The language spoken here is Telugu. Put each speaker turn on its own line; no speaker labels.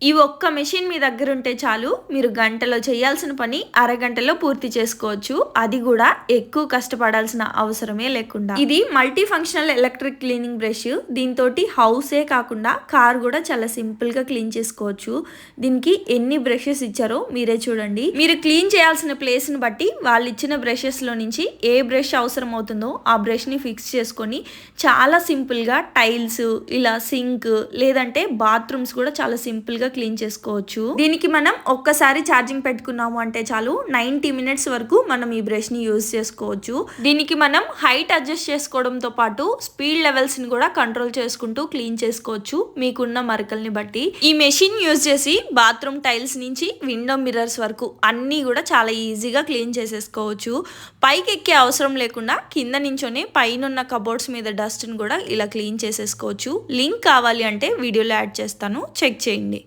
ఈ ఒక్క మెషిన్ మీ దగ్గర ఉంటే చాలు, మీరు గంటలో చేయాల్సిన పని అరగంటలో పూర్తి చేసుకోవచ్చు. అది కూడా ఎక్కువ కష్టపడాల్సిన అవసరమే లేకుండా. ఇది multi functional electric cleaning brush. దీంతో హౌసే కాకుండా కార్ కూడా చాలా సింపుల్ గా క్లీన్ చేసుకోవచ్చు. దీనికి ఎన్ని బ్రషెస్ ఇచ్చారో మీరే చూడండి. మీరు క్లీన్ చేయాల్సిన ప్లేస్ ని బట్టి వాళ్ళు ఇచ్చిన బ్రషెస్ లో నుంచి ఏ బ్రష్ అవసరం అవుతుందో ఆ బ్రష్ ని ఫిక్స్ చేసుకొని చాలా సింపుల్ గా టైల్స్, ఇలా సింక్ లేదంటే బాత్రూమ్స్ కూడా చాలా సింపుల్ గా క్లీన్ చేసుకోవచ్చు. దీనికి మనం ఒక్కసారి ఛార్జింగ్ పెట్టుకున్నాము అంటే చాలు 90 మినిట్స్ వరకు మనం ఈ బ్రష్ ని యూజ్ చేసుకోవచ్చు. దీనికి మనం హైట్ అడ్జస్ట్ చేసుకోవడంతో పాటు స్పీడ్ లెవెల్స్ ని కూడా కంట్రోల్ చేసుకుంటూ క్లీన్ చేసుకోవచ్చు మీకున్న మరకల్ని బట్టి. ఈ మెషిన్ యూజ్ చేసి బాత్రూమ్ టైల్స్ నుంచి విండో మిర్రర్స్ వరకు అన్ని కూడా చాలా ఈజీగా క్లీన్ చేసేసుకోవచ్చు. పైకి ఎక్కే అవసరం లేకుండా కింద నుంచోనే పైన కబోర్డ్స్ మీద డస్ట్ ని కూడా ఇలా క్లీన్ చేసేసుకోవచ్చు. లింక్ కావాలి అంటే వీడియోలో యాడ్ చేస్తాను, చెక్ చేయండి.